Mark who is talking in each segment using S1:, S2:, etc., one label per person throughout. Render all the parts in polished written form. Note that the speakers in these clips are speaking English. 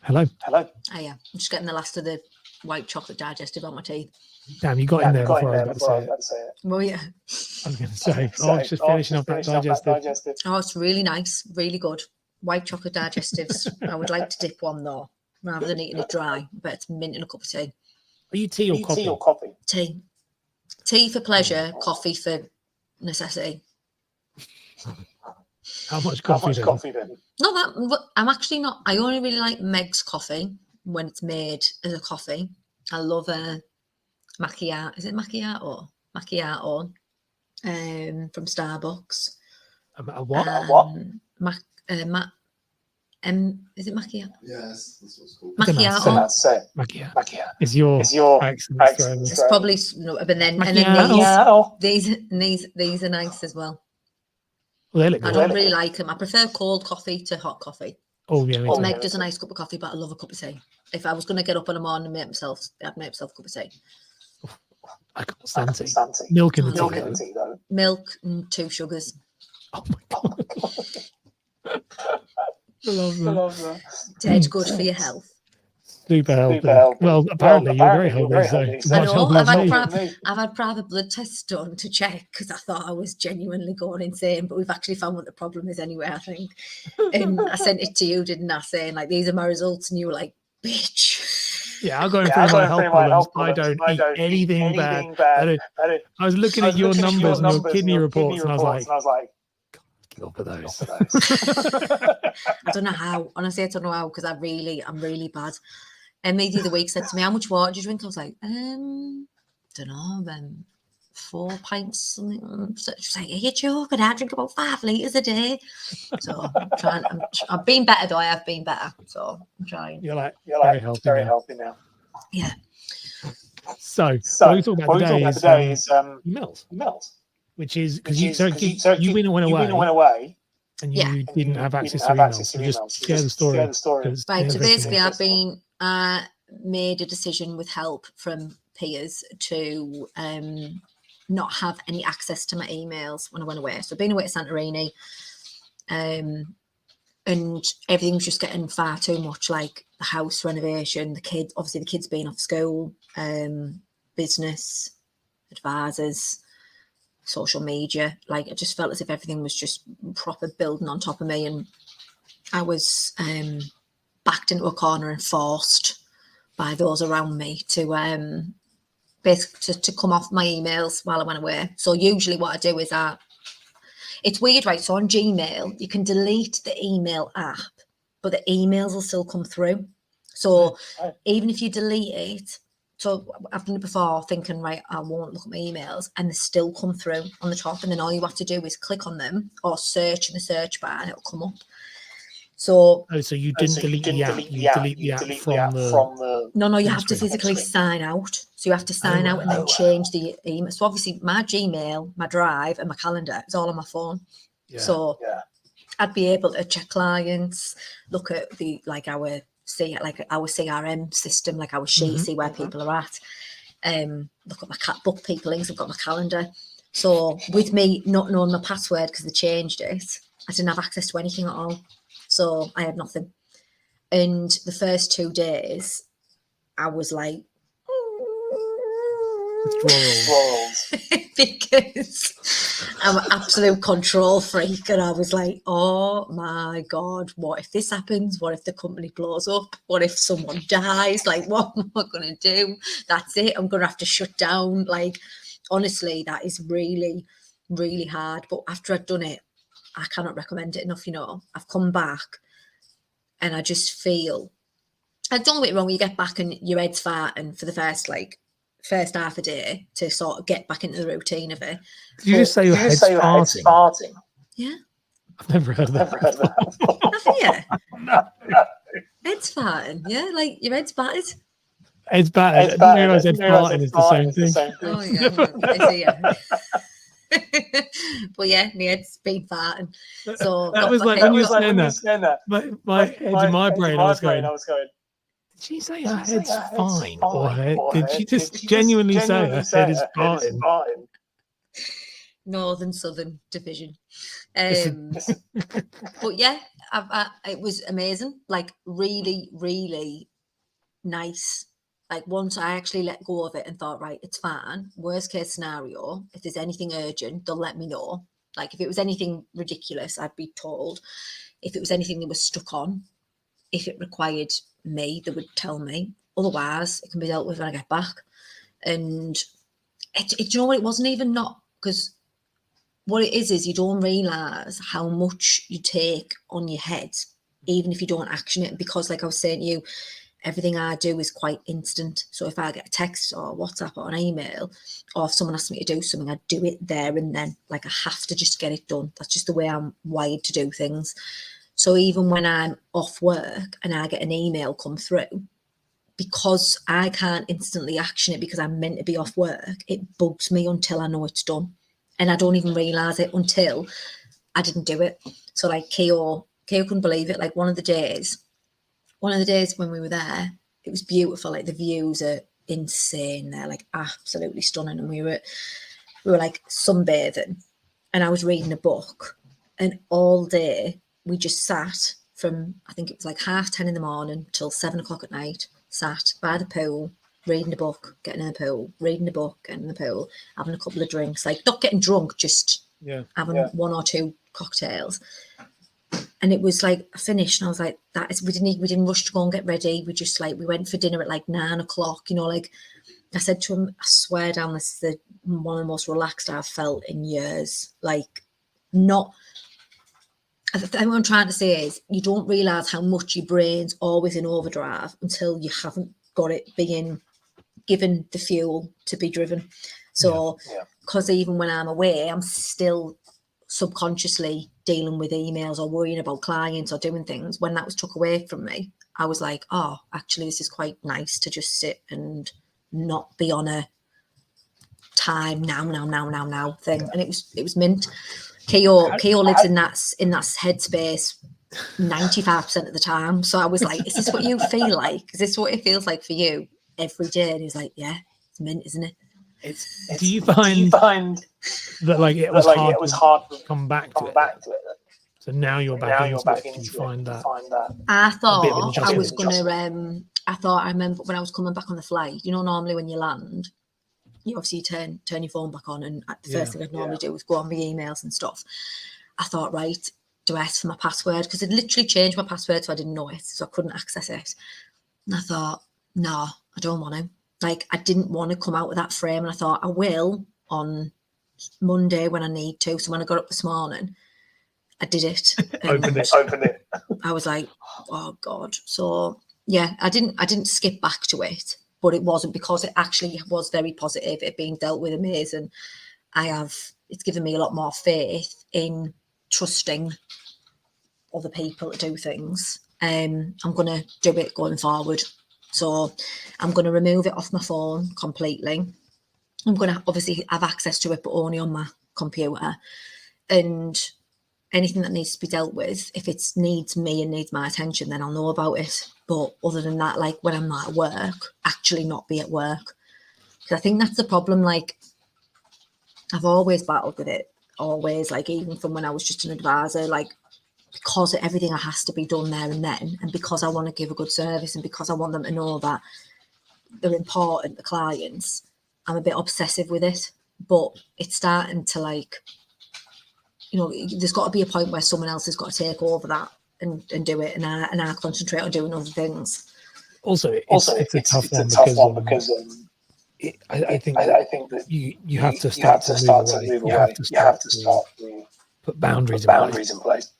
S1: Hello.
S2: Hello.
S3: Oh yeah, I'm just getting the last of the white chocolate digestive on my teeth.
S1: Damn, you got in there before I was about to say it.
S3: Well, yeah.
S1: I was going to say, it's just finishing off that digestive.
S3: Oh, it's really nice, really good. White chocolate digestives. I would like to dip one though, rather than eating it dry. But it's mint in a cup of tea.
S1: Are you tea or coffee?
S3: Tea. Tea for pleasure, coffee for necessity.
S1: How much coffee then?
S3: Not that. I'm actually not. I only really like Meg's coffee when it's made as a coffee. I love a macchiato. Is it macchiato? Macchiato. From Starbucks.
S1: A what?
S3: Is it macchiato?
S2: Yes, that's what it's called.
S3: Macchiato.
S1: Macchiato. Is your accent?
S3: It's probably no, but then these are nice as well.
S1: Well, they look good.
S3: I don't really like them. I prefer cold coffee to hot coffee.
S1: Oh yeah.
S3: Meg does a nice cup of coffee, but I love a cup of tea. If I was going to get up in the morning and I'd make myself a cup of tea.
S1: I can't stand tea. Milk in the tea though.
S3: Milk and 2 sugars.
S1: Oh my god. I love that.
S3: Tea's good for your health.
S1: Super healthy. Well, apparently you're very healthy. So
S3: I know. I've had private blood tests done to check because I thought I was genuinely going insane, but we've actually found what the problem is anyway, I think. And I sent it to you, didn't I? Saying like, these are my results, and you were like, bitch.
S1: Yeah, I'm going through my health problems. I don't eat anything bad. I was looking at your numbers and your kidney reports, and I was like, get off of those.
S3: I don't know how. Honestly, I don't know how because I'm really bad. And maybe the week said to me, how much water do you drink? I was like, don't know, 4 pints, something. So she's like, are you joking? I drink about 5 litres a day. So I'm trying. I've been better though. I have been better. So I'm trying.
S1: You're like very healthy now.
S3: Yeah.
S1: So what we talk about today is emails. Which is because you went away. And you didn't have access to emails. So just share the story.
S3: Right. So basically, I made a decision with help from peers to not have any access to my emails when I went away. So being away to Santorini, and everything was just getting far too much, like the house renovation, the kids being off school, business, advisors, social media. Like I just felt as if everything was just proper building on top of me, and I was backed into a corner and forced by those around me to basically to come off my emails while I went away. So usually what I do is it's weird, right? So on Gmail you can delete the email app, but the emails will still come through. So even if you delete it, so I've done it before thinking, right, I won't look at my emails, and they still come through on the top, and then all you have to do is click on them or search in the search bar and it'll come up. So
S1: you didn't delete the app, you delete the app from the...
S3: No, you have to physically sign out. So you have to sign out and then change the email. So obviously my Gmail, my Drive and my calendar is all on my phone. Yeah. So I'd be able to check clients, look at our CRM system, like our sheet, see where people are at, look at my book people links. I've got my calendar. So with me not knowing my password because they changed it, I didn't have access to anything at all. So I had nothing. And the first 2 days, I was like, because I'm an absolute control freak, and I was like, oh my god, what if this happens? What if the company blows up? What if someone dies? Like, what am I gonna do? That's it, I'm gonna have to shut down. Like, honestly, that is really, really hard. But after I'd done it, I cannot recommend it enough. I've come back and I just feel, I don't get it wrong, you get back and your head's farting for the first half a day to sort of get back into the routine of it.
S1: Did you just say your head's farting?
S3: Yeah.
S1: I've never heard of that.
S3: Have you? No. Head's farting, yeah, like your head's battered.
S1: Head's battered. I didn't realise head farting is the same thing.
S3: Oh, yeah. But yeah, my head's been farting. So
S1: that was like when you were saying that. My head in my brain, I was going, did she say her head's fine? Or did she just genuinely say her head is farting?
S3: Northern Southern division. But yeah, it was amazing. Like really, really nice. Like once I actually let go of it and thought, right, it's fine. Worst case scenario, if there's anything urgent, they'll let me know. Like if it was anything ridiculous, I'd be told. If it was anything that was stuck on, if it required me, they would tell me. Otherwise, it can be dealt with when I get back. And you know what? It wasn't even not because what it is you don't realise how much you take on your head, even if you don't action it. Because like I was saying to you, everything I do is quite instant. So if I get a text or WhatsApp or an email, or if someone asks me to do something, I do it there and then. Like I have to just get it done. That's just the way I'm wired to do things. So even when I'm off work and I get an email come through, because I can't instantly action it because I'm meant to be off work, it bugs me until I know it's done. And I don't even realise it until I didn't do it. So like Keo couldn't believe it. Like one of the days when we were there, it was beautiful. Like the views are insane. They're like absolutely stunning. And we were like sunbathing and I was reading a book, and all day we just sat from, I think it was like 10:30 in the morning till 7 o'clock at night, sat by the pool, reading a book, getting in the pool, reading the book, getting in the pool, having a couple of drinks, like not getting drunk, just having one or two cocktails. And it was like I finished and I was like, we didn't rush to go and get ready. We just like, we went for dinner at like 9 o'clock, you know, like I said to him, I swear down, this is one of the most relaxed I've felt in years. Like not, I think what I'm trying to say is you don't realise how much your brain's always in overdrive until you haven't got it being given the fuel to be driven. So, because even when I'm away, I'm still subconsciously dealing with emails or worrying about clients or doing things. When that was took away from me, I was like, oh, actually, this is quite nice to just sit and not be on a time now thing. And it was mint. Keo lives in that headspace 95% of the time. So I was like, is this what you feel like? Is this what it feels like for you every day? And he was like, yeah, it's mint, isn't it?
S1: Do you find that like it was hard to come back to it? So now you're back into it. Do you find that?
S3: I thought I was gonna. I remember when I was coming back on the flight. You know, normally when you land, you obviously turn your phone back on, and the first thing I'd normally do was go on my emails and stuff. I thought, right, do I ask for my password? Because I'd literally changed my password, so I didn't know it, so I couldn't access it. And I thought, no, I don't want to. Like, I didn't want to come out with that frame, and I thought I will on Monday when I need to. So when I got up this morning, I did it.
S1: Opened it.
S3: I was like, oh God. So yeah, I didn't skip back to it, but it wasn't because it actually was very positive. It being dealt with amazing. It's given me a lot more faith in trusting other people to do things. I'm going to do it going forward. So I'm going to remove it off my phone completely. I'm going to obviously have access to it, but only on my computer. And anything that needs to be dealt with, if it needs me and needs my attention, then I'll know about it. But other than that, like when I'm not at work, actually not be at work. Because I think that's the problem. Like, I've always battled with it. Always, like even from when I was just an advisor, like because everything has to be done there and then, and because I want to give a good service and because I want them to know that they're important, the clients, I'm a bit obsessive with it. But it's starting to like, you know, there's got to be a point where someone else has got to take over that and do it, and I concentrate on doing other things.
S1: Also, it's a tough one because I think that you have to start to move away. You have to start to put boundaries in place.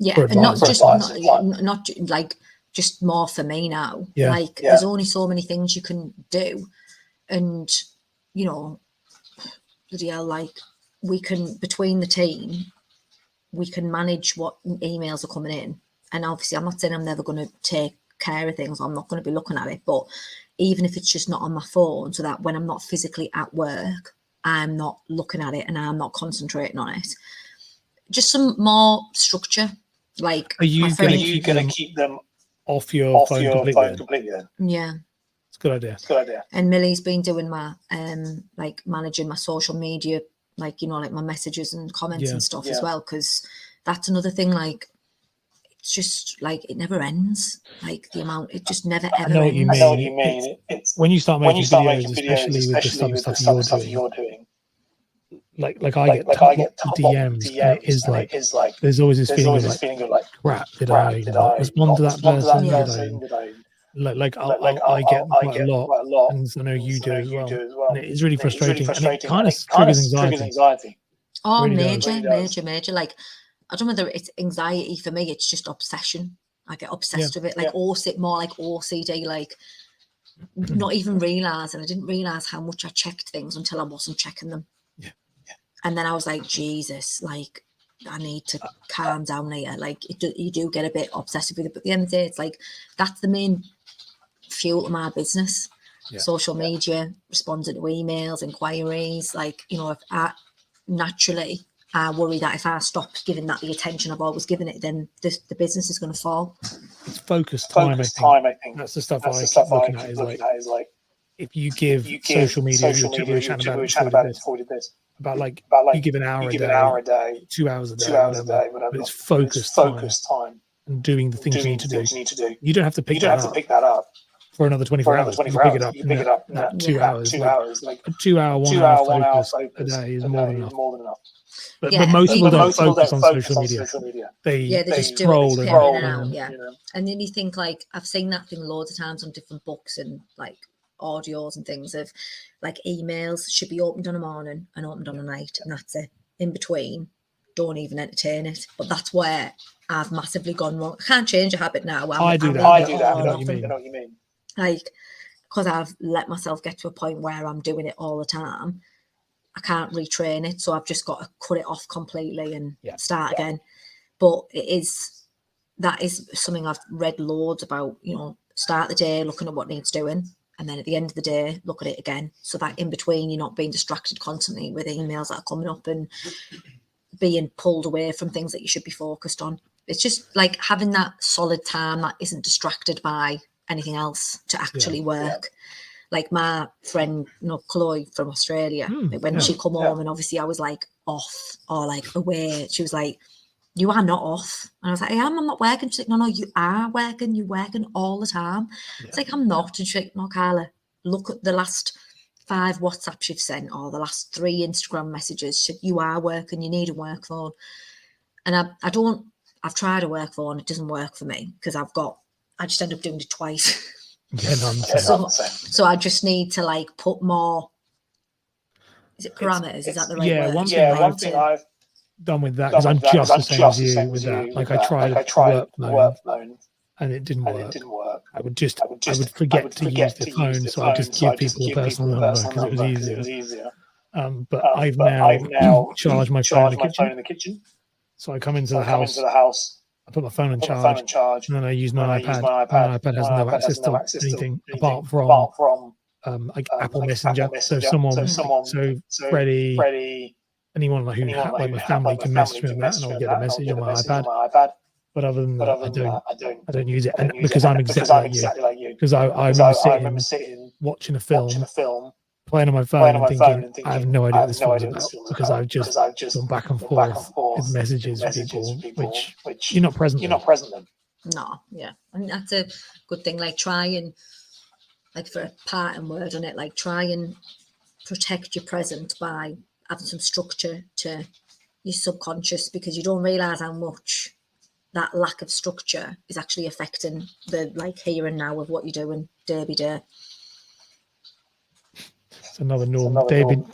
S3: Yeah, and not like just more for me now.
S1: Yeah.
S3: Like there's only so many things you can do, and you know, bloody hell, like we can between the team, we can manage what emails are coming in. And obviously, I'm not saying I'm never going to take care of things. I'm not going to be looking at it, but even if it's just not on my phone, so that when I'm not physically at work, I'm not looking at it and I'm not concentrating on it. Just some more structure. Like,
S1: are you going to keep them off your phone completely?
S3: Yeah,
S1: it's a good idea.
S3: And Millie's been doing my like managing my social media like, you know, like my messages and comments and stuff as well, because that's another thing, like, it's just like it never ends. Like the amount, it just never ever ends.
S1: I know what you mean. It's when you start making videos, especially with the stuff you're doing. Like I get top DMs, and it is like there's always this feeling of like, crap, did I respond to that person? Did I I get quite a lot, and I know you do as well. And it is really frustrating, and it kind of triggers anxiety.
S3: Oh, major. Like, I don't know whether it's anxiety. For me, it's just obsession. I get obsessed with it, like more like OCD, like not even realising. I didn't realise how much I checked things until I wasn't checking them. And then I was like, Jesus, like, I need to calm down here. Like, you do get a bit obsessive with it. But at the end of the day, it's like, that's the main fuel to my business. Social media, responding to emails, inquiries. Like, you know, if I worry that if I stop giving that the attention I've always given it, then the business is going to fall.
S1: It's focused time, I think. That's the stuff I keep looking at is like, if you give social media, we were chatting about it before we did this, about you give an hour a day, 2 hours a day, whatever, but it's focused time and doing the things you need to do. You don't have to pick that up for another 24 hours. You pick it up in 2 hours. Like a 2 hour, 1 hour focus a day is more than enough. But most people don't focus on social media. They
S3: just
S1: scroll
S3: and out. And then you think, like, I've seen that thing loads of times on different books and like audios and things of like emails should be opened on a morning and opened on a night, and that's it. In between, don't even entertain it. But that's where I've massively gone wrong. I can't change a habit now. I do that. I know what you mean. Like, because I've let myself get to a point where I'm doing it all the time, I can't retrain it. So I've just got to cut it off completely and start again. But that is something I've read loads about, you know, start the day looking at what needs doing. And then at the end of the day, look at it again. So that in between, you're not being distracted constantly with emails that are coming up and being pulled away from things that you should be focused on. It's just like having that solid time that isn't distracted by anything else to actually work. Like my friend, you know, Chloe from Australia, when she come home and obviously I was like off or like away, she was like, you are not off. And I was like, I'm not working. She's like, no, you are working. You're working all the time. It's like, I'm not. And she's like, no, Carla, look at the last 5 WhatsApps you've sent or the last 3 Instagram messages. She said, you are working. You need a work phone. And I've tried a work phone. It doesn't work for me because I just end up doing it twice. So I just need to like put more, is it parameters? Is that the right word?
S1: One thing I've done with that, because I'm just the same as you with that. Like I tried work phone and it didn't work. I would forget to use the phone, so I'd just give people a personal number because it was easier. But I've now charged my phone in the kitchen. So I come into the house, I put my phone on charge, and then I use my iPad. My iPad has no access to anything apart from Apple Messenger. So Freddie, anyone like my family can message me on that, and I'll get a message on my iPad. But other than that, I don't use it, and because I'm exactly like you. Because I remember sitting watching a film, playing on my phone and thinking, I have no idea what this film's about, because I've just gone back and forth with messages with people, which you're not present then.
S3: No, yeah. I mean, that's a good thing. Like, try and, like, for a parting word on it, like, try and protect your present by having some structure to your subconscious, because you don't realise how much that lack of structure is actually affecting the, like, here and now of what you're doing day by day.
S1: It's another norm. David